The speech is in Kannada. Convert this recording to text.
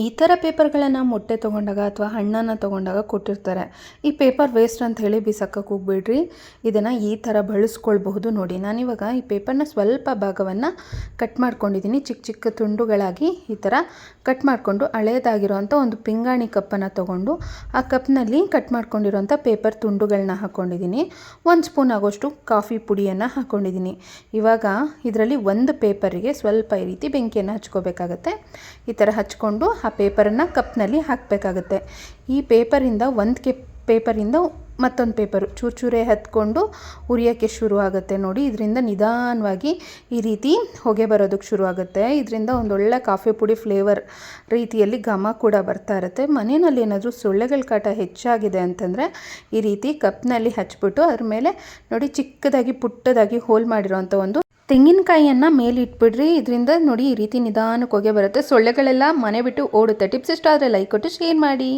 ಈ ಥರ ಪೇಪರ್ಗಳನ್ನು ಮೊಟ್ಟೆ ತೊಗೊಂಡಾಗ ಅಥವಾ ಹಣ್ಣನ್ನು ತೊಗೊಂಡಾಗ ಕೊಟ್ಟಿರ್ತಾರೆ. ಈ ಪೇಪರ್ ವೇಸ್ಟ್ ಅಂತ ಹೇಳಿ ಬಿಸಾಕಕ್ಕೆ ಹೋಗ್ಬೇಡ್ರಿ. ಇದನ್ನು ಈ ಥರ ಬಳಸ್ಕೊಳ್ಬಹುದು. ನೋಡಿ, ನಾನಿವಾಗ ಈ ಪೇಪರ್ನ ಸ್ವಲ್ಪ ಭಾಗವನ್ನು ಕಟ್ ಮಾಡ್ಕೊಂಡಿದ್ದೀನಿ. ಚಿಕ್ಕ ಚಿಕ್ಕ ತುಂಡುಗಳಾಗಿ ಈ ಥರ ಕಟ್ ಮಾಡಿಕೊಂಡು ಹಳೇದಾಗಿರೋವಂಥ ಒಂದು ಪಿಂಗಾಣಿ ಕಪ್ಪನ್ನು ತೊಗೊಂಡು ಆ ಕಪ್ನಲ್ಲಿ ಕಟ್ ಮಾಡ್ಕೊಂಡಿರೋಂಥ ಪೇಪರ್ ತುಂಡುಗಳನ್ನ ಹಾಕ್ಕೊಂಡಿದ್ದೀನಿ. 1 ಸ್ಪೂನ್ ಆಗೋಷ್ಟು ಕಾಫಿ ಪುಡಿಯನ್ನು ಹಾಕ್ಕೊಂಡಿದ್ದೀನಿ. ಇವಾಗ ಇದರಲ್ಲಿ ಒಂದು ಪೇಪರಿಗೆ ಸ್ವಲ್ಪ ಈ ರೀತಿ ಬೆಂಕಿಯನ್ನು ಹಚ್ಕೋಬೇಕಾಗತ್ತೆ. ಈ ಥರ ಹಚ್ಕೊಂಡು ಆ ಪೇಪರನ್ನು ಕಪ್ನಲ್ಲಿ ಹಾಕಬೇಕಾಗತ್ತೆ. ಈ ಪೇಪರಿಂದ ಪೇಪರಿಂದ ಮತ್ತೊಂದು ಪೇಪರು ಚೂರೇ ಹತ್ಕೊಂಡು ಉರಿಯೋಕ್ಕೆ ಶುರು ಆಗುತ್ತೆ. ನೋಡಿ, ಇದರಿಂದ ನಿಧಾನವಾಗಿ ಈ ರೀತಿ ಹೊಗೆ ಬರೋದಕ್ಕೆ ಶುರು ಆಗುತ್ತೆ. ಇದರಿಂದ ಒಂದೊಳ್ಳೆ ಕಾಫಿ ಪುಡಿ ಫ್ಲೇವರ್ ರೀತಿಯಲ್ಲಿ ಘಮ ಕೂಡ ಬರ್ತಾ ಇರುತ್ತೆ. ಮನೆಯಲ್ಲಿ ಏನಾದರೂ ಸೊಳ್ಳೆಗಳ ಕಾಟ ಹೆಚ್ಚಾಗಿದೆ ಅಂತಂದರೆ ಈ ರೀತಿ ಕಪ್ನಲ್ಲಿ ಹಚ್ಬಿಟ್ಟು ಅದ್ರ ಮೇಲೆ ನೋಡಿ ಚಿಕ್ಕದಾಗಿ ಪುಟ್ಟದಾಗಿ ಹೋಲ್ ಮಾಡಿರೋವಂಥ ಒಂದು ತೆಂಗಿನಕಾಯಿಯನ್ನು ಮೇಲೆ ಇಟ್ಬಿಡ್ರಿ. ಇದರಿಂದ ನೋಡಿ ಈ ರೀತಿ ನಿಧಾನಕ್ಕೆ ಹೊಗೆ ಬರುತ್ತೆ. ಸೊಳ್ಳೆಗಳೆಲ್ಲ ಮನೆ ಬಿಟ್ಟು ಓಡುತ್ತೆ. ಟಿಪ್ಸ್ ಇಷ್ಟ ಆದರೆ ಲೈಕ್ ಕೊಟ್ಟು ಶೇರ್ ಮಾಡಿ.